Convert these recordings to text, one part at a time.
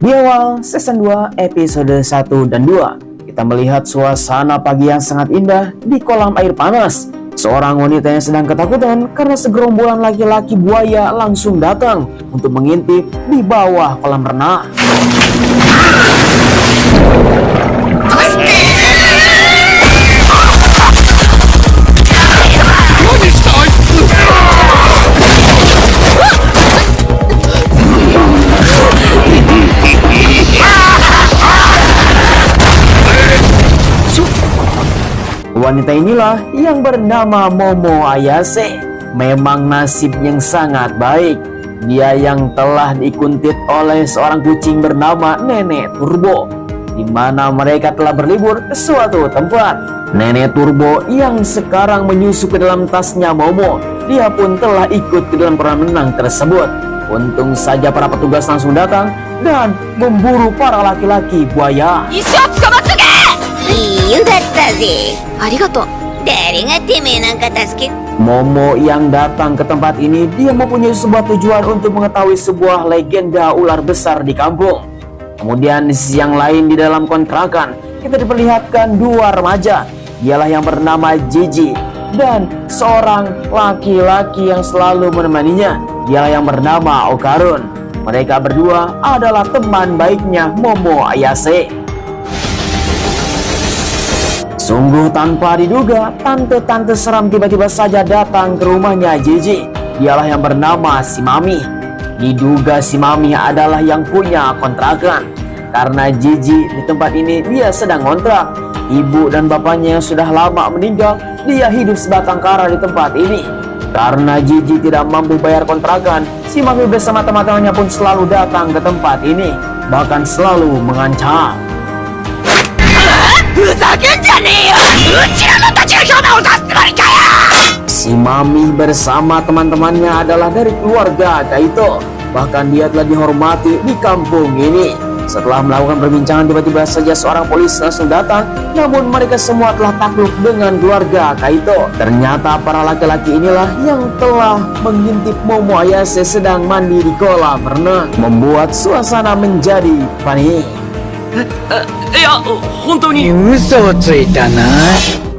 Di awal season 2 episode 1 dan 2, kita melihat suasana pagi yang sangat indah di kolam air panas. Seorang wanita yang sedang ketakutan karena segerombolan laki-laki buaya langsung datang untuk mengintip di bawah kolam renang. Wanita inilah yang bernama Momo Ayase. Memang nasib yang sangat baik. Dia yang telah dikuntit oleh seorang kucing bernama Nenek Turbo, di mana mereka telah berlibur ke suatu tempat. Nenek Turbo yang sekarang menyusup ke dalam tasnya Momo, dia pun telah ikut ke dalam kolam renang tersebut. Untung saja para petugas langsung datang dan memburu para laki-laki buaya. Momo yang datang ke tempat ini, dia mempunyai sebuah tujuan untuk mengetahui sebuah legenda ular besar di kampung. Kemudian di sisi yang lain di dalam kontrakan, kita diperlihatkan dua remaja. Dialah yang bernama Gigi dan seorang laki-laki yang selalu menemaninya. Dialah yang bernama Okarun. Mereka berdua adalah teman baiknya Momo Ayase. Sungguh tanpa diduga, tante-tante seram tiba-tiba saja datang ke rumahnya Gigi. Dialah yang bernama si Mami. Diduga si Mami adalah yang punya kontrakan. Karena Gigi di tempat ini dia sedang kontrak. Ibu dan bapaknya yang sudah lama meninggal, dia hidup sebatang kara di tempat ini. Karena Gigi tidak mampu bayar kontrakan, si Mami bersama teman-temannya pun selalu datang ke tempat ini. Bahkan selalu mengancam. Si Mami bersama teman-temannya adalah dari keluarga Kaito. Bahkan dia telah dihormati di kampung ini. Setelah melakukan perbincangan, tiba-tiba saja seorang polisi langsung datang. Namun mereka semua telah takluk dengan keluarga Kaito. Ternyata para laki-laki inilah yang telah mengintip Momo Ayase sedang mandi di kolam renang, membuat suasana menjadi panik.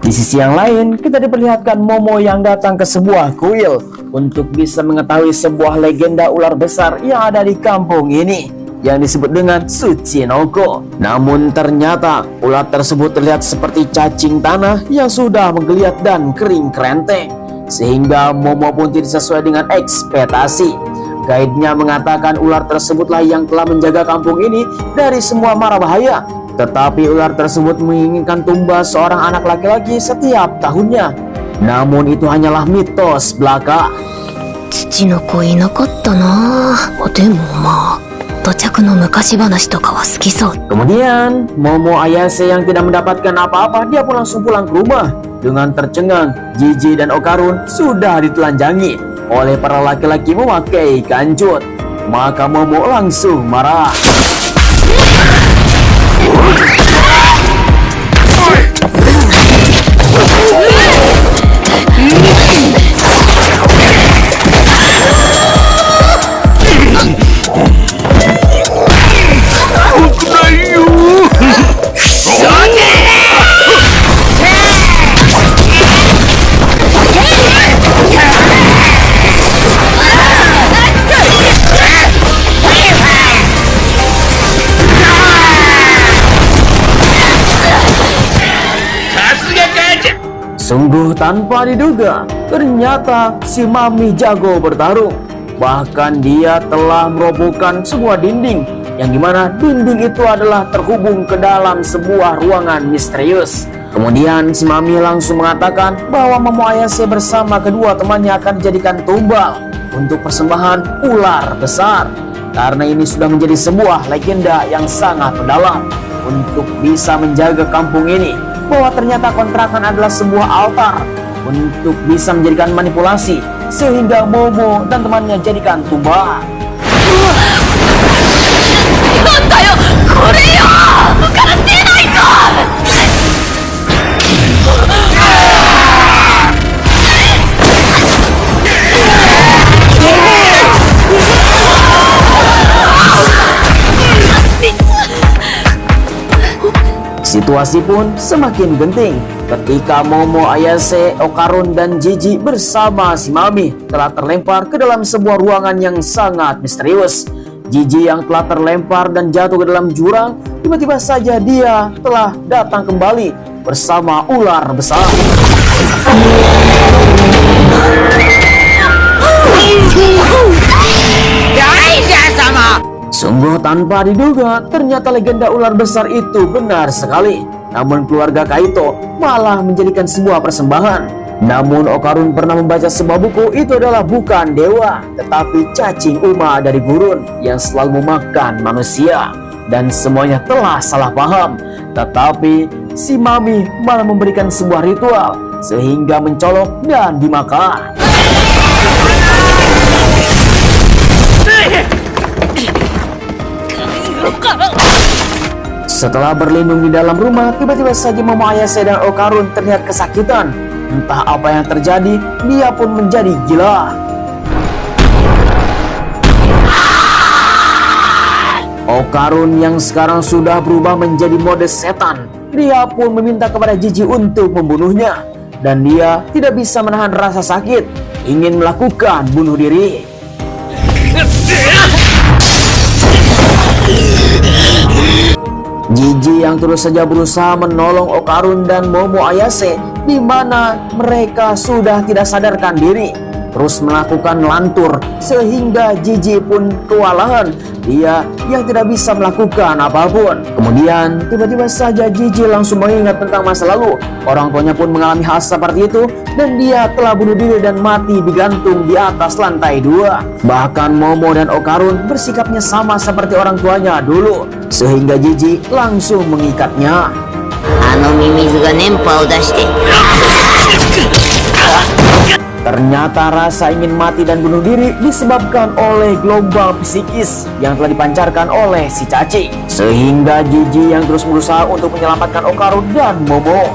Di sisi yang lain, kita diperlihatkan Momo yang datang ke sebuah kuil untuk bisa mengetahui sebuah legenda ular besar yang ada di kampung ini, yang disebut dengan Tsuchinoko. Namun ternyata ular tersebut terlihat seperti cacing tanah yang sudah menggeliat dan kering kerenteng, sehingga Momo pun tidak sesuai dengan ekspektasi. Guide-nya mengatakan ular tersebutlah yang telah menjaga kampung ini dari semua mara bahaya. Tetapi ular tersebut menginginkan tumbal seorang anak laki-laki setiap tahunnya. Namun itu hanyalah mitos belaka. Kemudian Momo Ayase yang tidak mendapatkan apa-apa, dia pun langsung pulang ke rumah. Dengan tercengang, Gigi dan Okarun sudah ditelanjangi oleh para laki-laki memakai kancut. Maka Momo langsung marah. Sungguh tanpa diduga, ternyata si Mami jago bertarung. Bahkan dia telah merobohkan sebuah dinding, yang dimana dinding itu adalah terhubung ke dalam sebuah ruangan misterius. Kemudian si Mami langsung mengatakan bahwa Momo Ayase bersama kedua temannya akan dijadikan tumbal untuk persembahan ular besar. Karena ini sudah menjadi sebuah legenda yang sangat mendalam untuk bisa menjaga kampung ini, bahwa ternyata kontrakan adalah sebuah altar untuk bisa menjadikan manipulasi sehingga Momo dan temannya jadikan tumbal. Situasi pun semakin genting ketika Momo, Ayase, Okarun, dan Jiji bersama si Mami telah terlempar ke dalam sebuah ruangan yang sangat misterius. Jiji yang telah terlempar dan jatuh ke dalam jurang, tiba-tiba saja dia telah datang kembali bersama ular besar. Sungguh tanpa diduga, ternyata legenda ular besar itu benar sekali. Namun keluarga Kaito malah menjadikan sebuah persembahan. Namun Okarun pernah membaca sebuah buku, itu adalah bukan dewa, tetapi cacing uma dari gurun yang selalu memakan manusia. Dan semuanya telah salah paham. Tetapi si Mami malah memberikan sebuah ritual sehingga mencolok dan dimakan. Setelah berlindung di dalam rumah, tiba-tiba saja Momo, Ayase, dan Okarun terlihat kesakitan. Entah apa yang terjadi, dia pun menjadi gila. Okarun yang sekarang sudah berubah menjadi mode setan, dia pun meminta kepada Jiji untuk membunuhnya. Dan dia tidak bisa menahan rasa sakit, ingin melakukan bunuh diri. Jiji yang terus saja berusaha menolong Okarun dan Momo, Ayase, di mana mereka sudah tidak sadarkan diri, terus melakukan lantur sehingga Jiji pun kewalahan. Dia yang tidak bisa melakukan apapun. Kemudian tiba-tiba saja Jiji langsung mengingat tentang masa lalu. Orang tuanya pun mengalami hal seperti itu dan dia telah bunuh diri dan mati digantung di atas lantai 2. Bahkan Momo dan Okarun bersikapnya sama seperti orang tuanya dulu, sehingga Jiji langsung mengikatnya. Ternyata rasa ingin mati dan bunuh diri disebabkan oleh gelombang psikis yang telah dipancarkan oleh si cacing, sehingga Jiji yang terus berusaha untuk menyelamatkan Okarun dan Momo.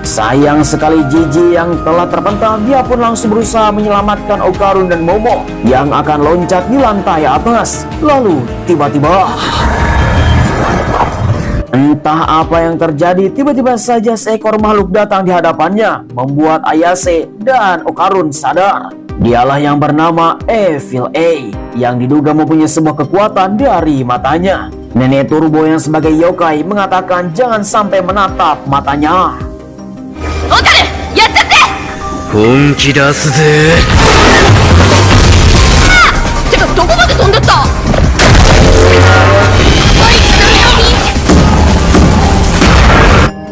Sayang sekali Jiji yang telah terpental, dia pun langsung berusaha menyelamatkan Okarun dan Momo yang akan loncat di lantai atas. Lalu tiba-tiba entah apa yang terjadi, tiba-tiba saja seekor makhluk datang di hadapannya, membuat Ayase dan Okarun sadar. Dialah yang bernama Evil A, yang diduga mempunyai sebuah kekuatan dari matanya. Nenek Turbo yang sebagai yokai mengatakan jangan sampai menatap matanya. Otare, yatsate! Honki dasu ze. Doko made tondatta?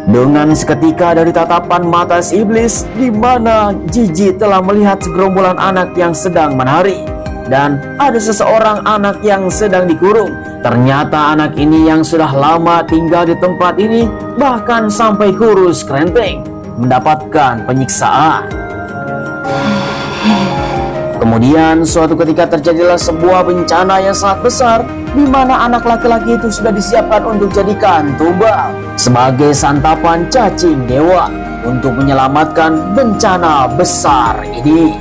Dengan seketika dari tatapan mata si iblis, di mana Jiji telah melihat segerombolan anak yang sedang menari, dan ada seseorang anak yang sedang dikurung. Ternyata anak ini yang sudah lama tinggal di tempat ini, bahkan sampai kurus kerenteng, mendapatkan penyiksaan. Kemudian suatu ketika terjadilah sebuah bencana yang sangat besar, di mana anak laki-laki itu sudah disiapkan untuk jadikan tumbal sebagai santapan cacing dewa untuk menyelamatkan bencana besar ini.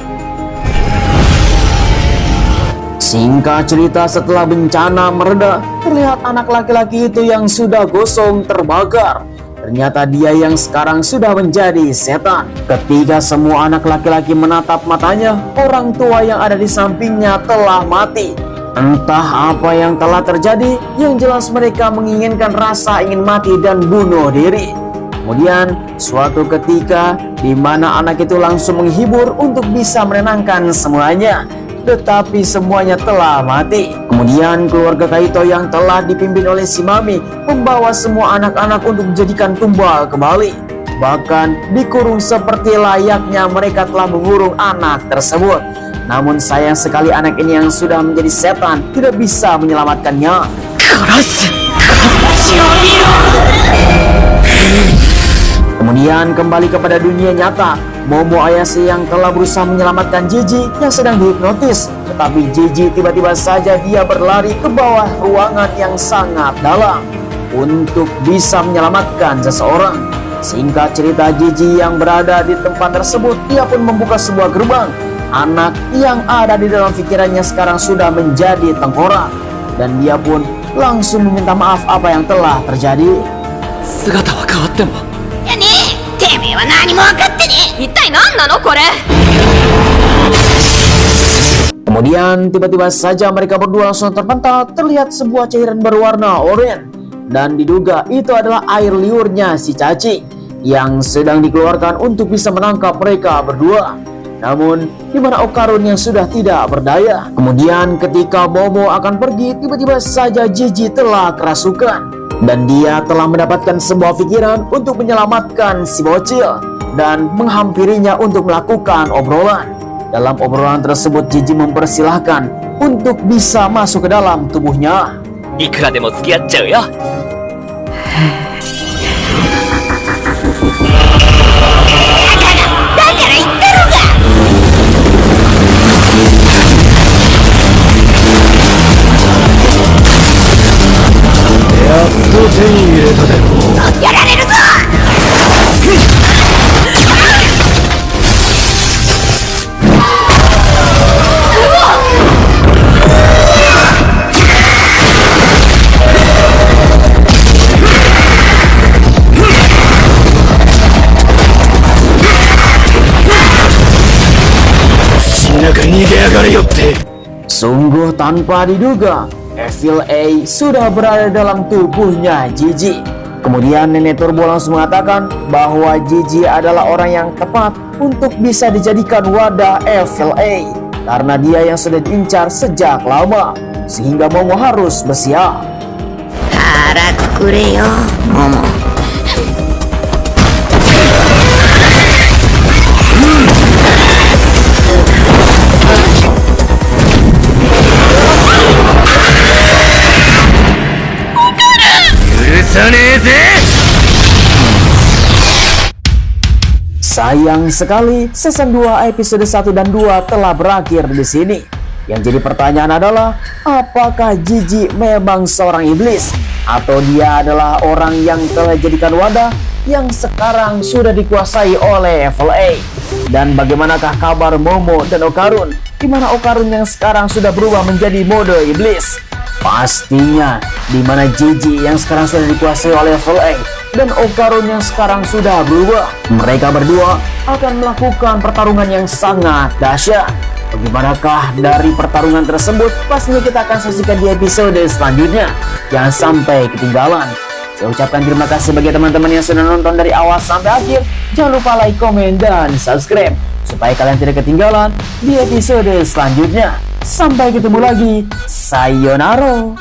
Singkat cerita, setelah bencana mereda, terlihat anak laki-laki itu yang sudah gosong terbakar. Ternyata dia yang sekarang sudah menjadi setan. Ketika semua anak laki-laki menatap matanya, orang tua yang ada di sampingnya telah mati. Entah apa yang telah terjadi, yang jelas mereka menginginkan rasa ingin mati dan bunuh diri. Kemudian suatu ketika di mana anak itu langsung menghibur untuk bisa menenangkan semuanya, tetapi semuanya telah mati. Kemudian keluarga Kaito yang telah dipimpin oleh si Mami membawa semua anak-anak untuk dijadikan tumbal kembali. Bahkan dikurung seperti layaknya mereka telah mengurung anak tersebut. Namun sayang sekali anak ini yang sudah menjadi setan tidak bisa menyelamatkannya. Kemudian kembali kepada dunia nyata, Momo, Ayase yang telah berusaha menyelamatkan Jiji yang sedang dihipnotis. Tetapi Jiji tiba-tiba saja dia berlari ke bawah ruangan yang sangat dalam untuk bisa menyelamatkan seseorang. Singkat cerita, Jiji yang berada di tempat tersebut, dia pun membuka sebuah gerbang anak yang ada di dalam pikirannya sekarang sudah menjadi tengkorak. Dan dia pun langsung meminta maaf apa yang telah terjadi. 姿は変わってもいやねえ、てめえは何も分かってねえ。一体何なのこれ。 Kemudian tiba-tiba saja mereka berdua langsung terpental, terlihat sebuah cairan berwarna oranye. Dan diduga itu adalah air liurnya si cacing yang sedang dikeluarkan untuk bisa menangkap mereka berdua. Namun di mana Okarun yang sudah tidak berdaya. Kemudian ketika Momo akan pergi, tiba-tiba saja Jiji telah kerasukan. Dan dia telah mendapatkan sebuah pikiran untuk menyelamatkan si bocil dan menghampirinya untuk melakukan obrolan. Dalam obrolan tersebut, Jiji mempersilahkan untuk bisa masuk ke dalam tubuhnya. いくらでも付き合っちゃうよ。だから言ったろが。やっと手に入れたでも。やられるぞ。Sungguh tanpa diduga, Evil A sudah berada dalam tubuhnya Jiji. Kemudian Nenek Turbo langsung mengatakan bahwa Jiji adalah orang yang tepat untuk bisa dijadikan wadah Evil A, karena dia yang sudah diincar sejak lama, sehingga Momo harus bersiap. 腹くくれよ、モモ。 Sayang sekali, season 2 episode 1 dan 2 telah berakhir di sini. Yang jadi pertanyaan adalah, apakah Jiji memang seorang iblis? Atau dia adalah orang yang telah dijadikan wadah yang sekarang sudah dikuasai oleh Evil A? Dan bagaimanakah kabar Momo dan Okarun? Di mana Okarun yang sekarang sudah berubah menjadi mode iblis? Pastinya, di mana Jiji yang sekarang sudah dikuasai oleh Evil A dan Okarun yang sekarang sudah berubah. Mereka berdua akan melakukan pertarungan yang sangat dahsyat. Bagaimanakah dari pertarungan tersebut? Pastinya kita akan saksikan di episode selanjutnya. Jangan sampai ketinggalan. Saya ucapkan terima kasih bagi teman-teman yang sudah nonton dari awal sampai akhir. Jangan lupa like, komen, dan subscribe supaya kalian tidak ketinggalan di episode selanjutnya. Sampai ketemu lagi. Sayonara.